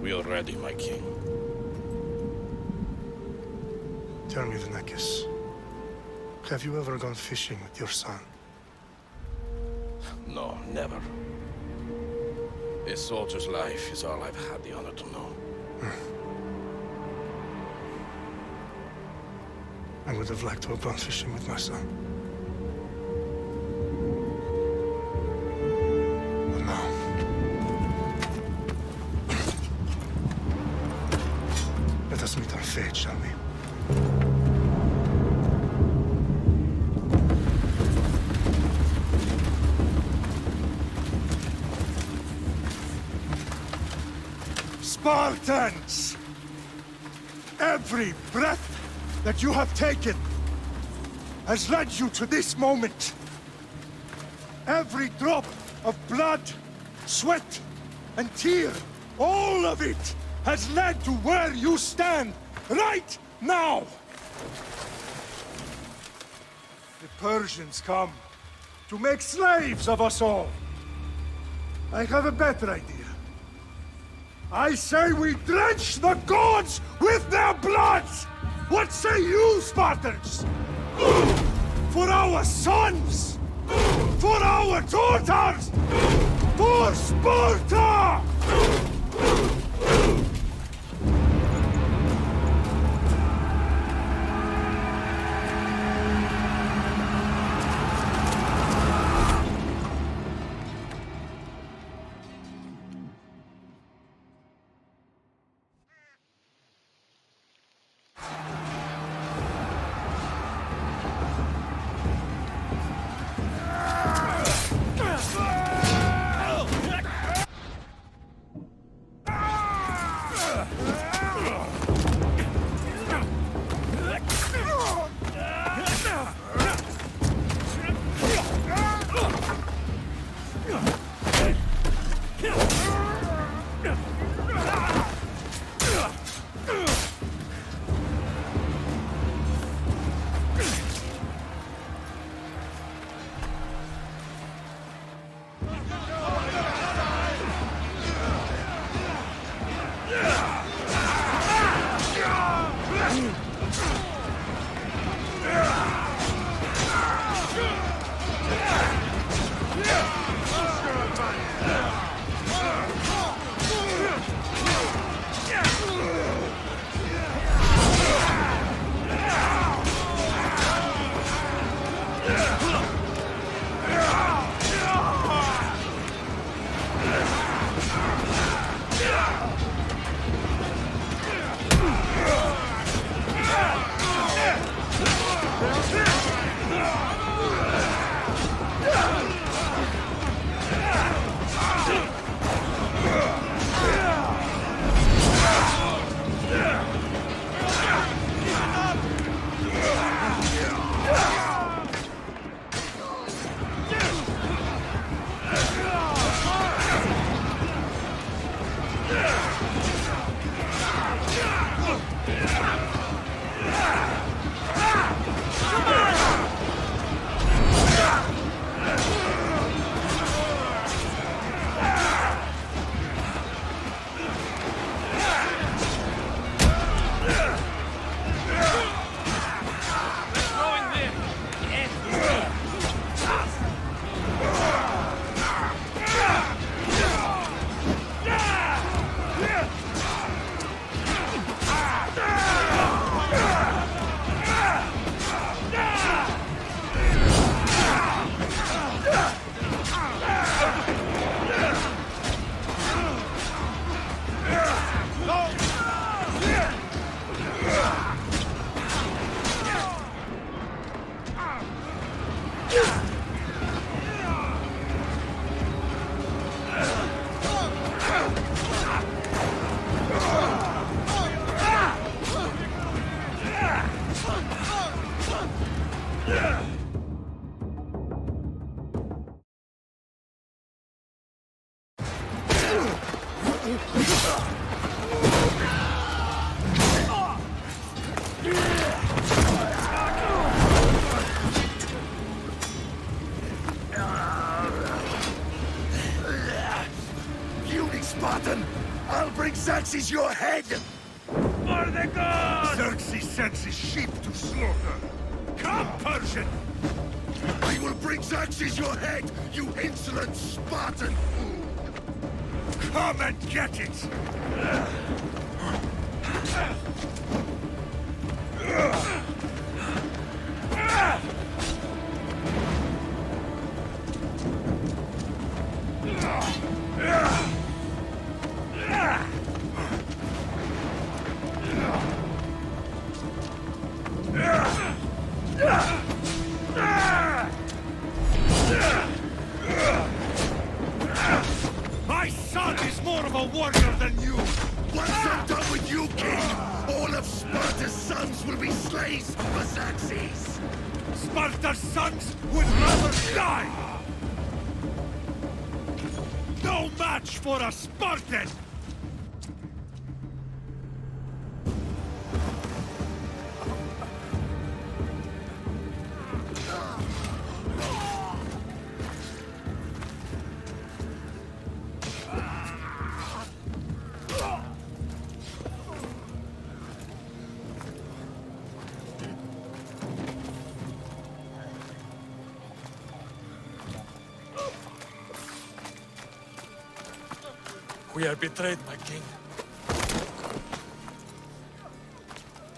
We are ready, my king. Tell me, Vinekis, have you ever gone fishing with your son? No, never. A soldier's life is all I've had the honor to know. I would have liked to have gone fishing with my son. But now... let us meet our fate, shall we? Spartans! Every breath that you have taken has led you to this moment. Every drop of blood, sweat, and tear, all of it has led to where you stand right now. The Persians come to make slaves of us all. I have a better idea. I say we drench the gods with their bloods! What say you, Spartans? For our sons! For our daughters! For Sparta! sends his sheep to slaughter. Come, Persian! I will bring Xerxes your head, you insolent Spartan! Come and get it! My son is more of a warrior than you! Once I'm done with you, king, all of Sparta's sons will be slaves for Xerxes! Sparta's sons would rather die! No match for a Spartan! We are betrayed, my king.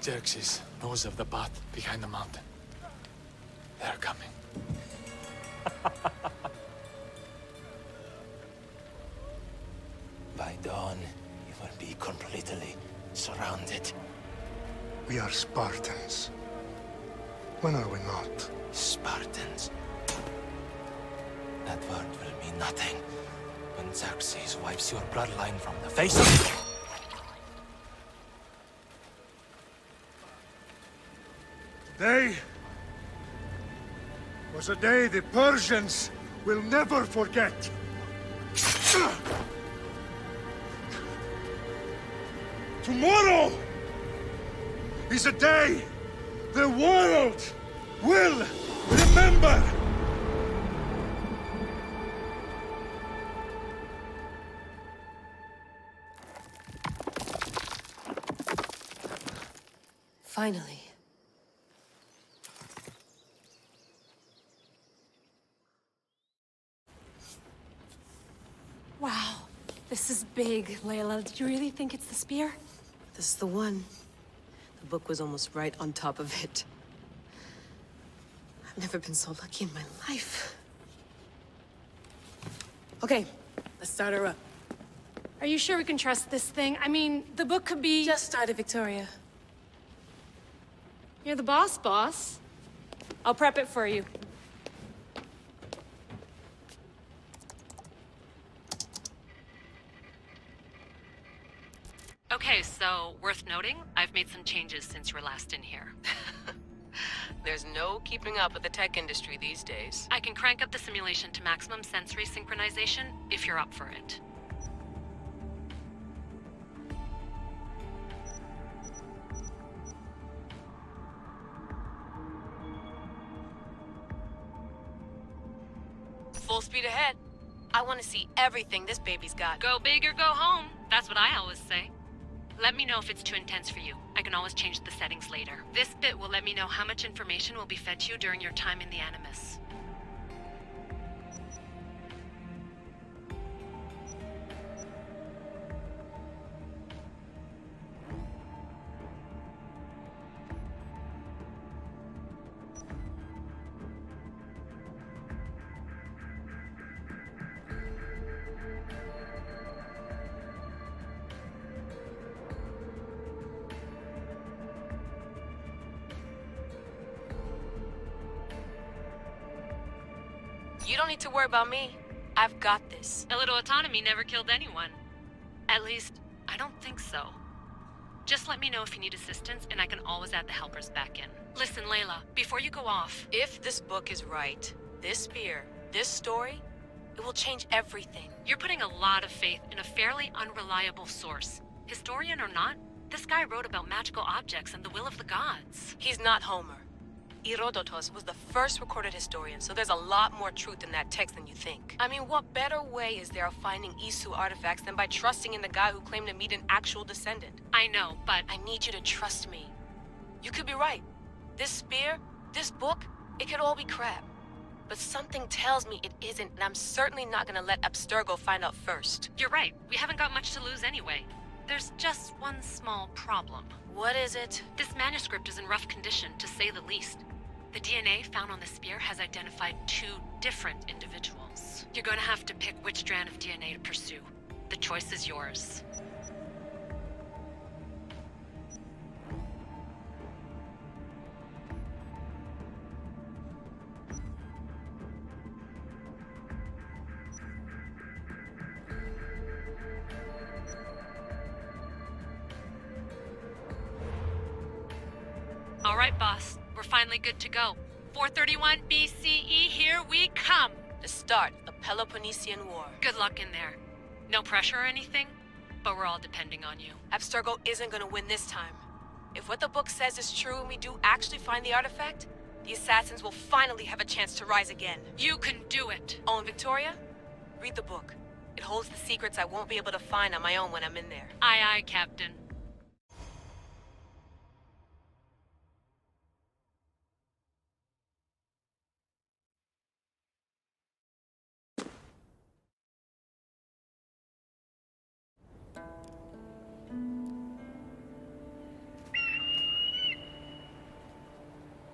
Xerxes knows of the path behind the mountain. They are coming. By dawn, you will be completely surrounded. We are Spartans. When are we not? Spartans. That word will mean nothing when Xerxes wipes your bloodline from the face of the... Today was a day the Persians will never forget. Tomorrow is a day the world will remember. Finally. Wow, this is big, Layla. Did you really think it's the spear? This is the one. The book was almost right on top of it. I've never been so lucky in my life. Okay, let's start her up. Are you sure we can trust this thing? I mean, the book could be... Just started, Victoria. You're the boss. I'll prep it for you. Okay, so worth noting, I've made some changes since you were last in here. There's no keeping up with the tech industry these days. I can crank up the simulation to maximum sensory synchronization if you're up for it. Full speed ahead. I want to see everything this baby's got. Go big or go home. That's what I always say. Let me know if it's too intense for you. I can always change the settings later. This bit will let me know how much information will be fed to you during your time in the Animus. You don't need to worry about me. I've got this. A little autonomy never killed anyone. At least, I don't think so. Just let me know if you need assistance, and I can always add the helpers back in. Listen, Layla, before you go off... If this book is right, this spear, this story, it will change everything. You're putting a lot of faith in a fairly unreliable source. Historian or not, this guy wrote about magical objects and the will of the gods. He's not Homer. Herodotus was the first recorded historian, so there's a lot more truth in that text than you think. I mean, what better way is there of finding Isu artifacts than by trusting in the guy who claimed to meet an actual descendant? I know, but... I need you to trust me. You could be right. This spear, this book, it could all be crap. But something tells me it isn't, and I'm certainly not gonna let Abstergo find out first. You're right. We haven't got much to lose anyway. There's just one small problem. What is it? This manuscript is in rough condition, to say the least. The DNA found on the spear has identified 2 different individuals. You're gonna have to pick which strand of DNA to pursue. The choice is yours. All right, boss. We're finally good to go. 431 BCE, here we come! The start of the Peloponnesian War. Good luck in there. No pressure or anything, but we're all depending on you. Abstergo isn't gonna win this time. If what the book says is true and we do actually find the artifact, the assassins will finally have a chance to rise again. You can do it! Oh, and Victoria? Read the book. It holds the secrets I won't be able to find on my own when I'm in there. Aye, aye, Captain.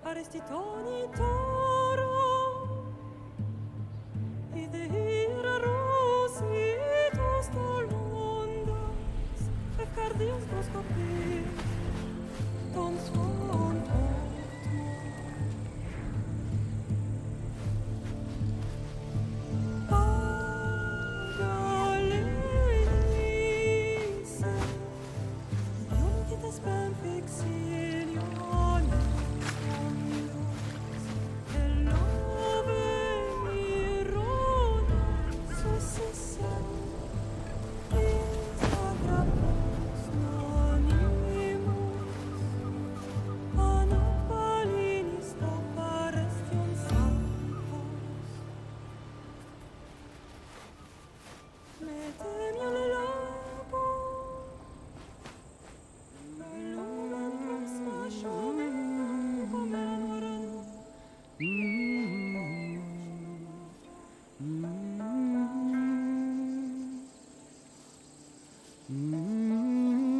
Arrestitoni toro, idehira rositos tolondas, efcardios doskopir, tom svon Agalese, non kita spam fixilion.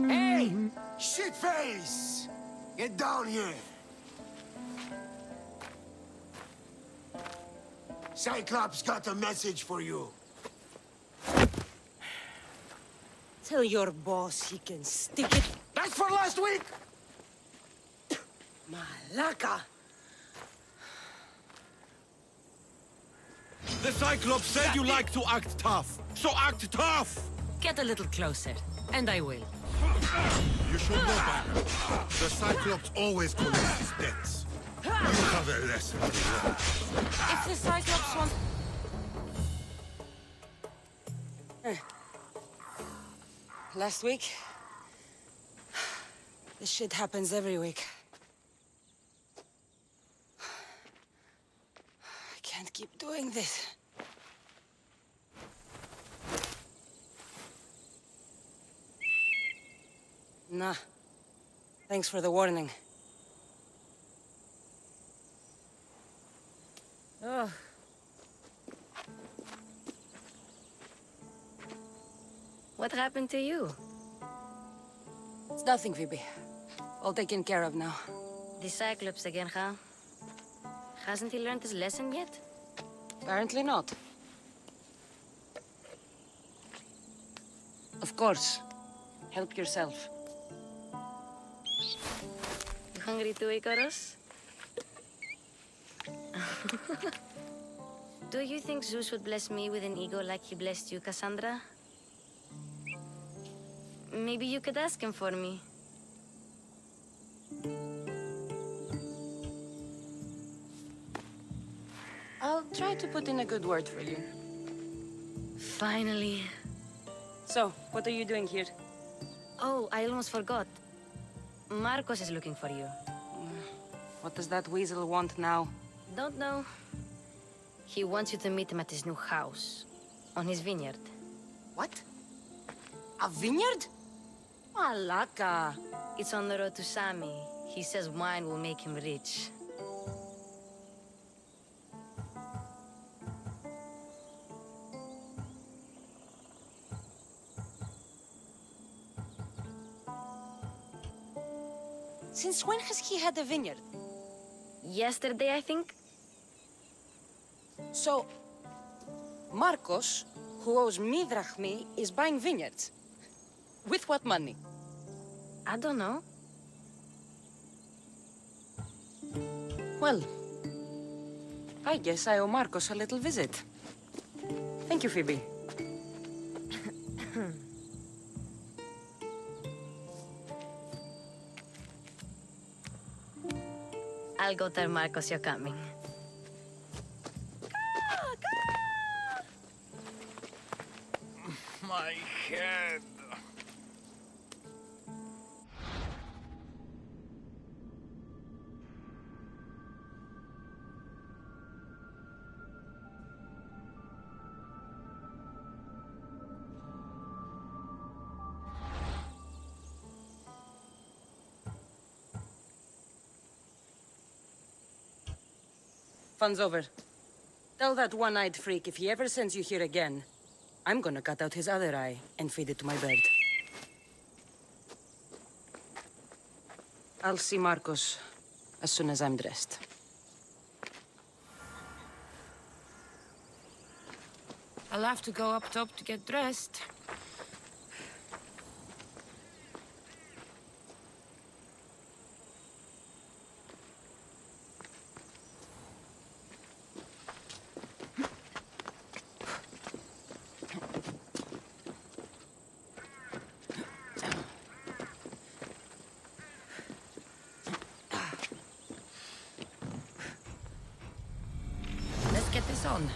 Hey! Shitface! Get down here! Cyclops got a message for you. Tell your boss he can stick it. That's for last week! Malaka! The Cyclops said you like to act tough, so act tough! Get a little closer, and I will. You should know better. The Cyclops always collects his debts. You have a lesson to learn. If the Cyclops wants... Last week? This shit happens every week. I can't keep doing this. Nah. Thanks for the warning. Oh. What happened to you? It's nothing, Phoebe. All taken care of now. The Cyclops again, huh? Hasn't he learned his lesson yet? Apparently not. Of course. Help yourself. You hungry too, Icarus? Do you think Zeus would bless me with an ego like he blessed you, Cassandra? Maybe you could ask him for me. I'll try to put in a good word for you. Finally. So, what are you doing here? Oh, I almost forgot. Marcos is looking for you. What does that weasel want now? Don't know. He wants you to meet him at his new house. On his vineyard. What? A vineyard? Malaka. It's on the road to Sami. He says wine will make him rich. Since when has he had a vineyard? Yesterday, I think? So, Marcos, who owes me drachmi, is buying vineyards. With what money? I don't know. Well, I guess I owe Marcos a little visit. Thank you, Phoebe. I'll go tell Marcos you're coming. My head. Fun's over. Tell that one-eyed freak if he ever sends you here again, I'm gonna cut out his other eye and feed it to my bird. I'll see Marcos as soon as I'm dressed. I'll have to go up top to get dressed. Let's get this on.